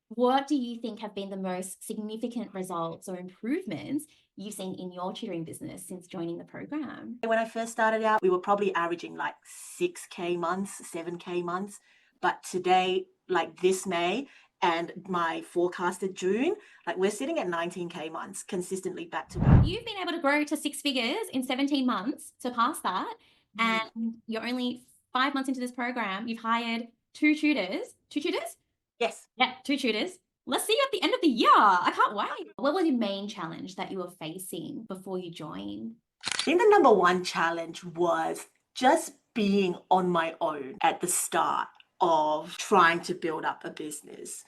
What do you think have been the most significant results or improvements you've seen in your tutoring business since joining the program? When I first started out, we were probably averaging like 6K months, 7K months. But today, like this May and my forecasted June, like we're sitting at 19K months consistently back to back. You've been able to grow to six figures in 17 months, surpass that, Yeah. and you're only 5 months into this program. You've hired two tutors. Two tutors? Yes. Yeah, two tutors. Let's see you at the end of the year. I can't wait. What was your main challenge that you were facing before you joined? I think the number one challenge was just being on my own at the start of trying to build up a business.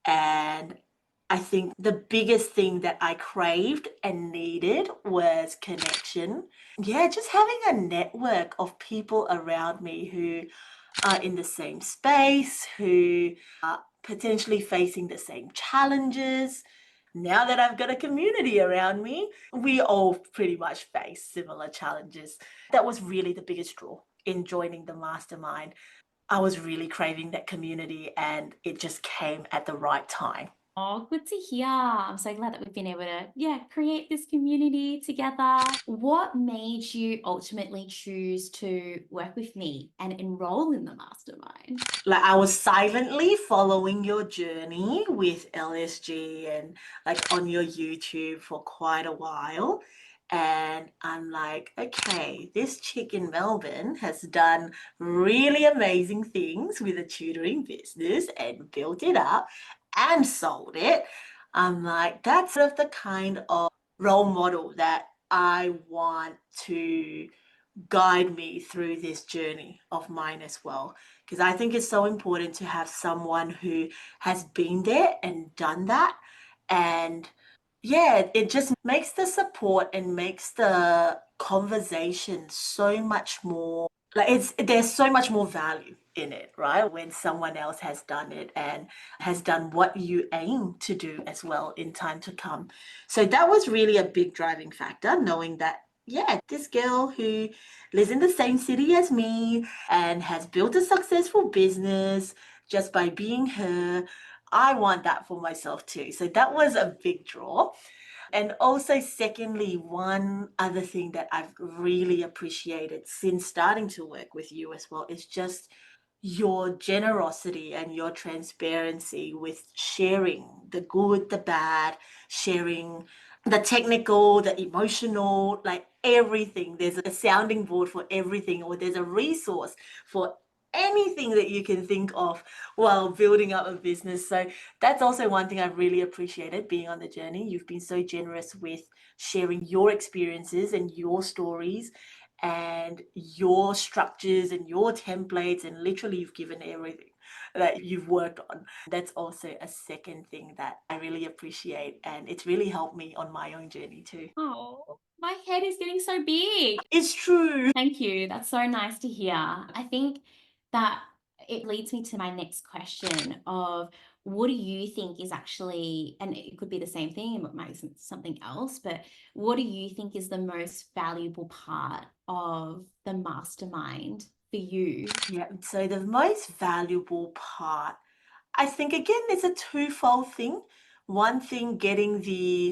And I think the biggest thing that I craved and needed was connection. Yeah, just having a network of people around me who are in the same space, who are potentially facing the same challenges. Now that I've got a community around me, we all pretty much face similar challenges. That was really the biggest draw in joining the mastermind. I was really craving that community and it just came at the right time. Oh, good to hear. I'm so glad that we've been able to, yeah, create this community together. What made you ultimately choose to work with me and enroll in the mastermind? Like I was silently following your journey with LSG and like on your YouTube for quite a while. And I'm like, okay, this chick in Melbourne has done really amazing things with a tutoring business and built it up and sold it. I'm like, that's sort of the kind of role model that I want to guide me through this journey of mine as well. Because I think it's so important to have someone who has been there and done that. And yeah, it just makes the support and makes the conversation so much more like there's so much more value in it, right? When someone else has done it and has done what you aim to do as well in time to come. So that was really a big driving factor, knowing that, yeah, this girl who lives in the same city as me and has built a successful business just by being her. I want that for myself too. So that was a big draw. And also, secondly, one other thing that I've really appreciated since starting to work with you as well is just your generosity and your transparency with sharing the good, the bad, sharing the technical, the emotional, like everything. There's a sounding board for everything, or there's a resource for anything that you can think of while building up a business. So that's also one thing I've really appreciated being on the journey. You've been so generous with sharing your experiences and your stories and your structures and your templates, and literally you've given everything that you've worked on. That's also a second thing that I really appreciate, and it's really helped me on my own journey too. Oh, my head is getting so big. It's true. Thank you. That's so nice to hear. I think that it leads me to my next question of what do you think is actually, and it could be the same thing, it might be something else, but what do you think is the most valuable part of the mastermind for you? Yeah, so the most valuable part, I think again, it's a twofold thing. One thing, getting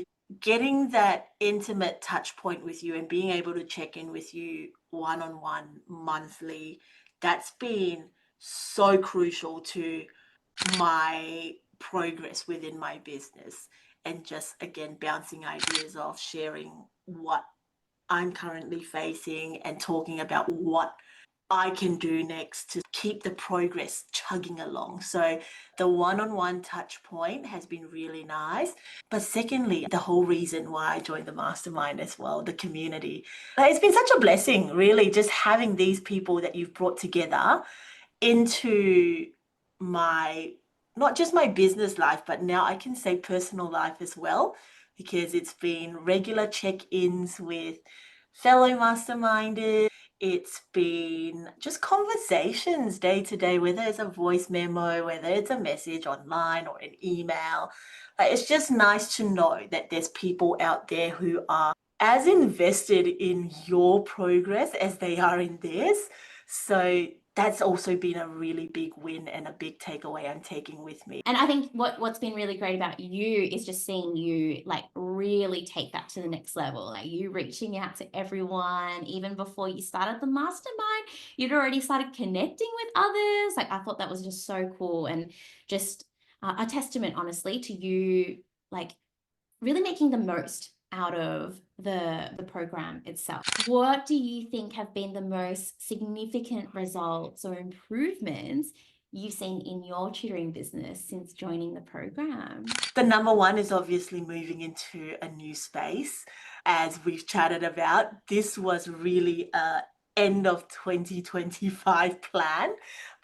that intimate touch point with you and being able to check in with you one on one monthly, that's been so crucial to my progress within my business. And just again, bouncing ideas off, sharing what I'm currently facing and talking about what I can do next to keep the progress chugging along. So the one-on-one touch point has been really nice. But secondly, the whole reason why I joined the mastermind as well, the community. It's been such a blessing, really, just having these people that you've brought together into my, not just my business life, but now I can say personal life as well, because it's been regular check-ins with fellow masterminders. It's been just conversations day to day, whether it's a voice memo, whether it's a message online or an email. It's just nice to know that there's people out there who are as invested in your progress as they are in theirs. So that's also been a really big win and a big takeaway I'm taking with me. And I think what's been really great about you is just seeing you like really take that to the next level. Like you reaching out to everyone, even before you started the mastermind, you'd already started connecting with others. Like I thought that was just so cool and just a testament, honestly, to you like really making the most out of the program itself. What do you think have been the most significant results or improvements you've seen in your tutoring business since joining the program? The number one is obviously moving into a new space. As we've chatted about, this was really a end of 2025 plan,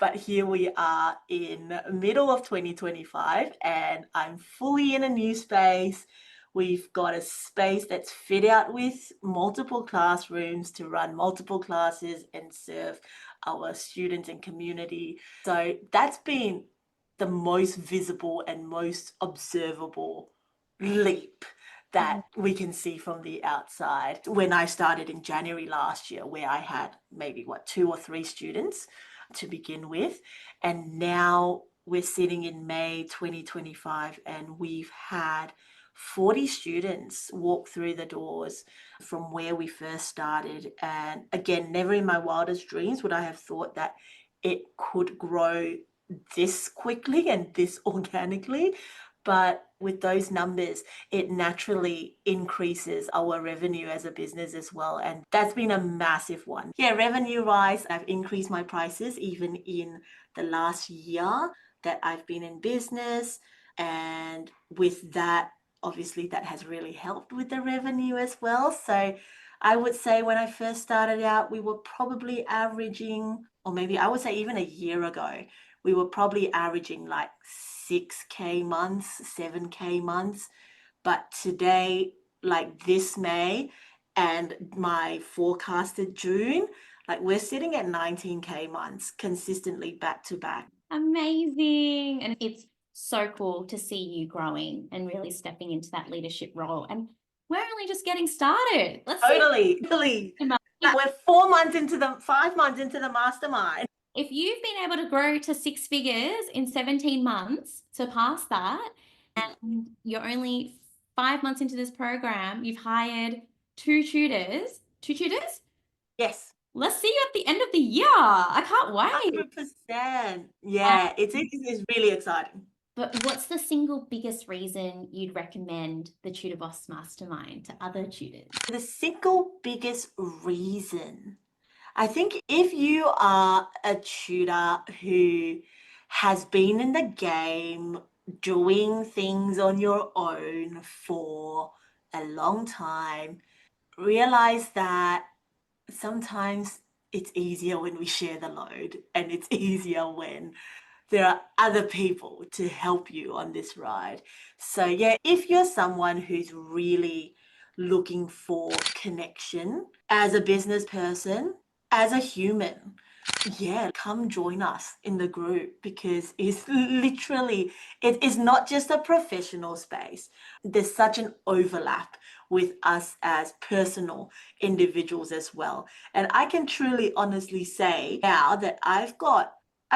but here we are in middle of 2025 and I'm fully in a new space. We've got a space that's fit out with multiple classrooms to run multiple classes and serve our students and community. So that's been the most visible and most observable leap that we can see from the outside. When I started in January last year, where I had maybe two or three students to begin with, and now we're sitting in May 2025 and we've had 40 students walk through the doors from where we first started. And again, never in my wildest dreams would I have thought that it could grow this quickly and this organically. But with those numbers, it naturally increases our revenue as a business as well. And that's been a massive one. Yeah, revenue rise. I've increased my prices even in the last year that I've been in business. And with that, obviously, that has really helped with the revenue as well. So I would say when I first started out, we were probably averaging, or maybe I would say even a year ago, we were probably averaging like 6K months, 7K months. But today, like this May and my forecasted June, like we're sitting at 19K months consistently back to back. Amazing. And it's so cool to see you growing and really stepping into that leadership role. And we're only just getting started. Let's see. Totally. Like we're 4 months into 5 months into the mastermind. If you've been able to grow to six figures in 17 months, surpass that, and you're only 5 months into this program, you've hired two tutors. Two tutors? Yes. Let's see you at the end of the year. I can't wait. 100%. Yeah, it's really exciting. But what's the single biggest reason you'd recommend the Tutorboss Mastermind to other tutors? The single biggest reason, I think if you are a tutor who has been in the game doing things on your own for a long time, realize that sometimes it's easier when we share the load and it's easier when there are other people to help you on this ride. So, yeah, if you're someone who's really looking for connection as a business person, as a human, yeah, come join us in the group because it is not just a professional space. There's such an overlap with us as personal individuals as well. And I can truly honestly say now that I've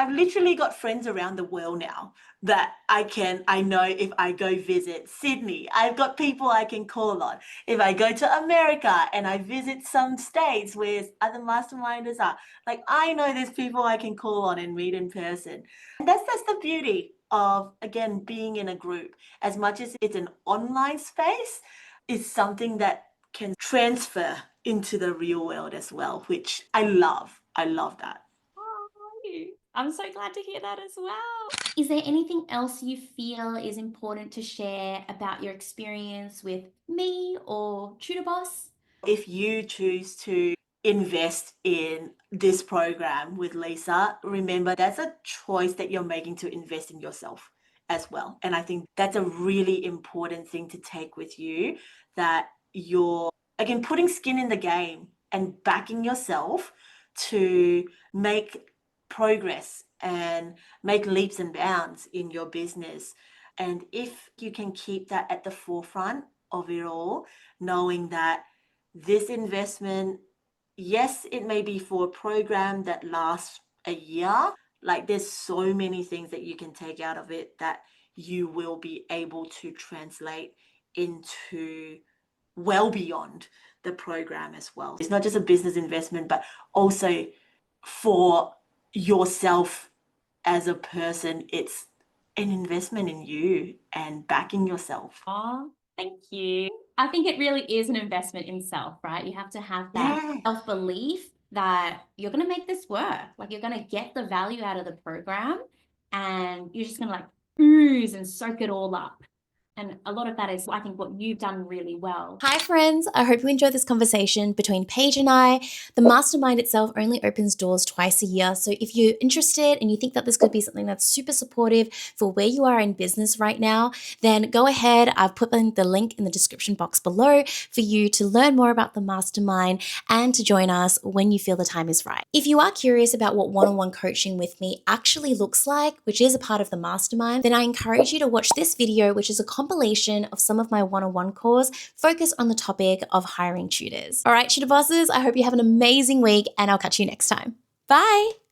literally got friends around the world now that I know if I go visit Sydney, I've got people I can call on. If I go to America and I visit some states where other masterminders are, like I know there's people I can call on and meet in person. And that's the beauty of, again, being in a group. As much as it's an online space, it's something that can transfer into the real world as well, which I love. I love that. Oh, I'm so glad to hear that as well. Is there anything else you feel is important to share about your experience with me or Tutorboss? If you choose to invest in this program with Lisa, remember that's a choice that you're making to invest in yourself as well. And I think that's a really important thing to take with you, that you're, again, putting skin in the game and backing yourself to make progress and make leaps and bounds in your business. And if you can keep that at the forefront of it all, knowing that this investment, yes, it may be for a program that lasts a year, like there's so many things that you can take out of it that you will be able to translate into well beyond the program as well. It's not just a business investment, but also for yourself as a person, it's an investment in you and backing yourself. Oh, thank you. I think it really is an investment in self, right? You have to have that Yeah. self-belief that you're going to make this work. Like you're going to get the value out of the program and you're just going to like ooze and soak it all up. And a lot of that is, I think, what you've done really well. Hi friends, I hope you enjoyed this conversation between Paige and I. The mastermind itself only opens doors twice a year, so if you're interested and you think that this could be something that's super supportive for where you are in business right now, then go ahead. I've put the link in the description box below for you to learn more about the mastermind and to join us when you feel the time is right. If you are curious about what one-on-one coaching with me actually looks like, which is a part of the mastermind, then I encourage you to watch this video, which is a compilation of some of my one-on-one calls focused on the topic of hiring tutors. All right, tutor bosses, I hope you have an amazing week and I'll catch you next time. Bye.